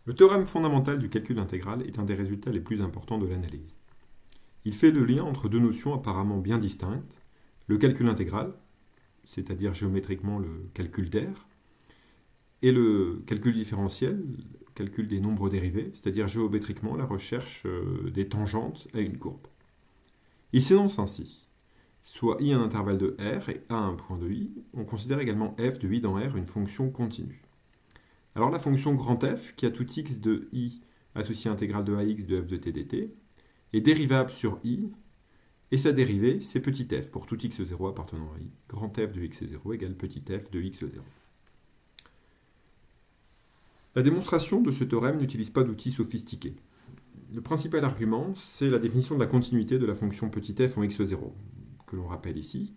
Le théorème fondamental du calcul intégral est un des résultats les plus importants de l'analyse. Il fait le lien entre deux notions apparemment bien distinctes, le calcul intégral, c'est-à-dire géométriquement le calcul d'air, et le calcul différentiel, le calcul des nombres dérivés, c'est-à-dire géométriquement la recherche des tangentes à une courbe. Il s'énonce ainsi. Soit i un intervalle de r et a un point de i, on considère également f de i dans r une fonction continue. Alors la fonction grand f, qui a tout x de i associé à intégrale de ax de f de t dt, est dérivable sur i, et sa dérivée, c'est petit f pour tout x0 appartenant à i. Grand f de x0 égale petit f de x0. La démonstration de ce théorème n'utilise pas d'outils sophistiqués. Le principal argument, c'est la définition de la continuité de la fonction petit f en x0, que l'on rappelle ici.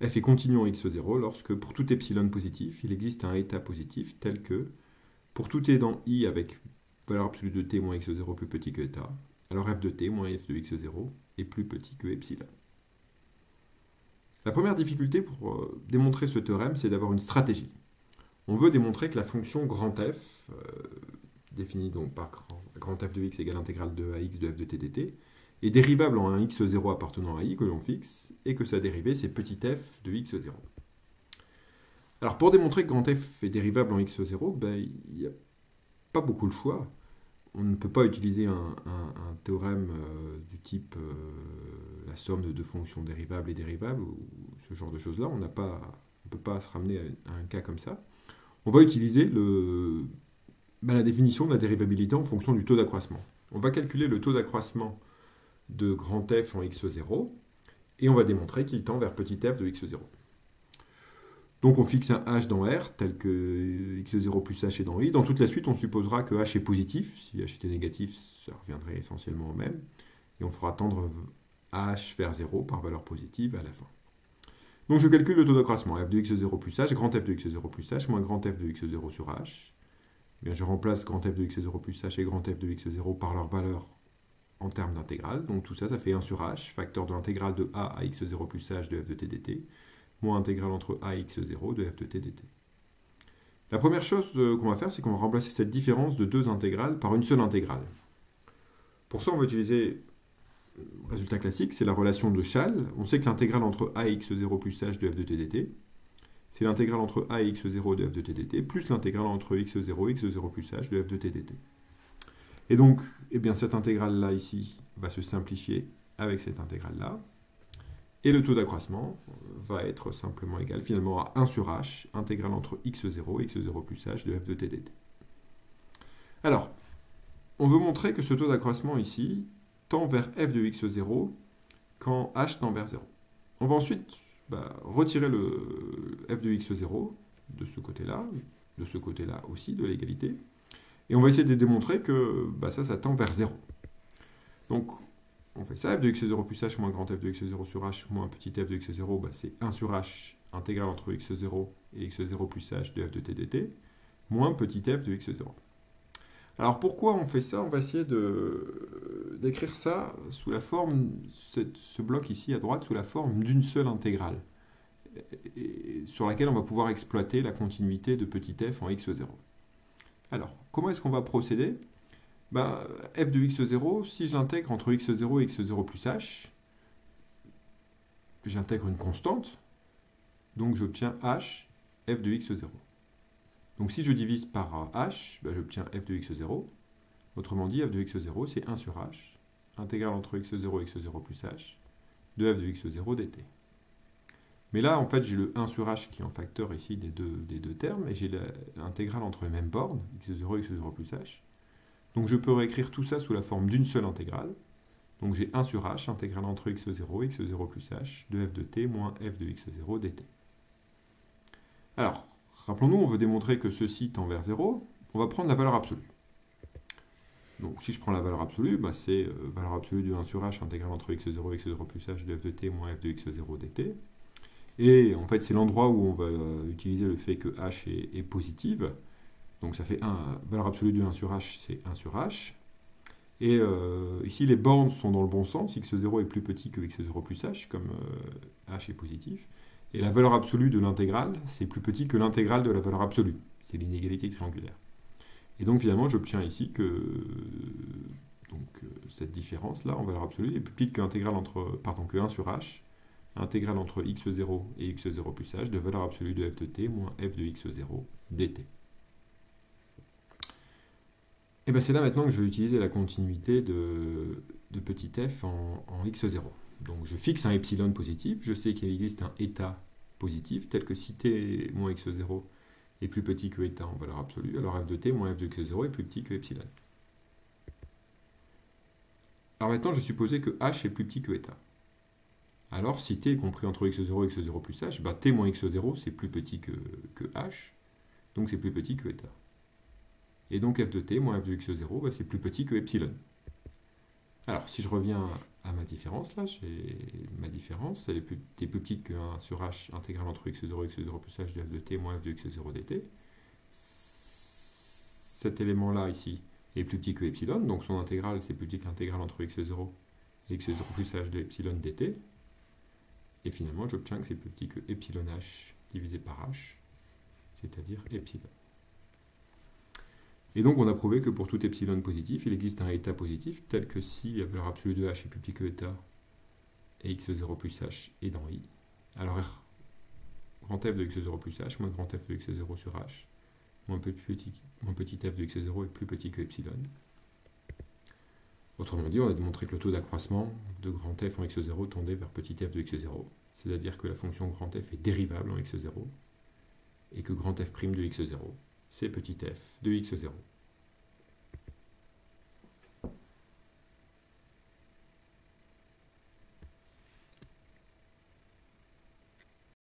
F est continu en x0 lorsque, pour tout epsilon positif, il existe un état positif tel que, pour tout t dans i avec valeur absolue de t moins x0 plus petit que état, alors f de t moins f de x0 est plus petit que epsilon. La première difficulté pour démontrer ce théorème, c'est d'avoir une stratégie. On veut démontrer que la fonction grand f, définie donc par grand f de x égale intégrale de ax de f de t dt, est dérivable en un x0 appartenant à i que l'on fixe, et que sa dérivée c'est petit f de x0. Alors pour démontrer que grand f est dérivable en x0, il n'y a pas beaucoup de choix. On ne peut pas utiliser un théorème du type la somme de deux fonctions dérivables et dérivables, ou ce genre de choses-là. On ne peut pas se ramener à un cas comme ça. On va utiliser la définition de la dérivabilité en fonction du taux d'accroissement. On va calculer le taux d'accroissement de grand f en x0, et on va démontrer qu'il tend vers petit f de x0. Donc on fixe un h dans R, tel que x0 plus h est dans i. Dans toute la suite, on supposera que h est positif. Si h était négatif, ça reviendrait essentiellement au même. Et on fera tendre h vers 0 par valeur positive à la fin. Donc je calcule le taux d'accroissement, f de x0 plus h, grand f de x0 plus h, moins grand f de x0 sur h. Eh bien, je remplace grand f de x0 plus h et grand f de x0 par leur valeur en termes d'intégrale. Donc tout ça, ça fait 1 sur h, facteur de l'intégrale de a à x0 plus h de f de t dt, moins intégrale entre a et x0 de f de t dt. La première chose qu'on va faire, c'est qu'on va remplacer cette différence de deux intégrales par une seule intégrale. Pour ça, on va utiliser le résultat classique, c'est la relation de Schall. On sait que l'intégrale entre a et x0 plus h de f de t dt, c'est l'intégrale entre a et x0 de f de t dt, plus l'intégrale entre x0 et x0 plus h de f de t dt. Et donc, eh bien, cette intégrale-là, ici, va se simplifier avec cette intégrale-là. Et le taux d'accroissement va être simplement égal finalement à 1 sur h, intégrale entre x0 et x0 plus h de f de t dt. Alors, on veut montrer que ce taux d'accroissement ici tend vers f de x0 quand h tend vers 0. On va ensuite retirer le f de x0 de ce côté-là aussi, de l'égalité. Et on va essayer de démontrer que ça tend vers 0. Donc, on fait ça, f de x0 plus h moins grand f de x0 sur h moins petit f de x0, c'est 1 sur h, intégrale entre x0 et x0 plus h de f de t dt, moins petit f de x0. Alors pourquoi on fait ça? On va essayer d'écrire ça sous la forme, ce bloc ici à droite, sous la forme d'une seule intégrale, sur laquelle on va pouvoir exploiter la continuité de petit f en x0. Alors, comment est-ce qu'on va procéder? F de x0, si je l'intègre entre x0 et x0 plus h, j'intègre une constante, donc j'obtiens h, f de x0. Donc si je divise par h, j'obtiens f de x0. Autrement dit, f de x0, c'est 1 sur h, intégrale entre x0 et x0 plus h, de f de x0 dt. Mais là, en fait, j'ai le 1 sur h qui est en facteur ici des deux termes, et j'ai l'intégrale entre les mêmes bornes, x0 et x0 plus h. Donc je peux réécrire tout ça sous la forme d'une seule intégrale. Donc j'ai 1 sur h, intégrale entre x0 et x0 plus h, de f de t moins f de x0 dt. Alors, rappelons-nous, on veut démontrer que ceci tend vers 0. On va prendre la valeur absolue. Donc si je prends la valeur absolue, c'est valeur absolue de 1 sur h, intégrale entre x0 et x0 plus h, de f de t moins f de x0 dt. Et en fait, c'est l'endroit où on va utiliser le fait que h est positive. Donc ça fait 1, valeur absolue de 1 sur h, c'est 1 sur h. Et ici, les bornes sont dans le bon sens. x0 est plus petit que x0 plus h, comme h est positif. Et la valeur absolue de l'intégrale, c'est plus petit que l'intégrale de la valeur absolue. C'est l'inégalité triangulaire. Et donc finalement, j'obtiens ici que cette différence-là, en valeur absolue, est plus petite que intégrale entre, pardon, que 1 sur h, intégrale entre x0 et x0 plus h de valeur absolue de f de t moins f de x0 dt. Et bien c'est là maintenant que je vais utiliser la continuité de petit f en x0. Donc je fixe un epsilon positif, je sais qu'il existe un état positif, tel que si t moins x0 est plus petit que état en valeur absolue, alors f de t moins f de x0 est plus petit que epsilon. Alors maintenant, je supposais que h est plus petit que état. Alors, si t est compris entre x0 et x0 plus h, bah, t moins x0, c'est plus petit que h, donc c'est plus petit que état. Et donc f de t moins f de x0, bah, c'est plus petit que epsilon. Alors, si je reviens à ma différence, là, j'ai ma différence, elle est plus petite que 1 sur h intégrale entre x0 et x0 plus h de f de t moins f de x0 dt. Cet élément-là, ici, est plus petit que epsilon, donc son intégrale, c'est plus petit que l'intégrale entre x0 et x0 plus h de epsilon dt. Et finalement, j'obtiens que c'est plus petit que epsilon h divisé par h, c'est-à-dire epsilon. Et donc, on a prouvé que pour tout epsilon positif, il existe un état positif, tel que si la valeur absolue de h est plus petit que état, et x0 plus h est dans i, alors r grand f de x0 plus h moins grand f de x0 sur h, moins petit f de x0 est plus petit que epsilon. Autrement dit, on a démontré que le taux d'accroissement de grand f en x0 tendait vers petit f de x0, c'est-à-dire que la fonction grand f est dérivable en x0, et que grand f' de x0, c'est petit f de x0.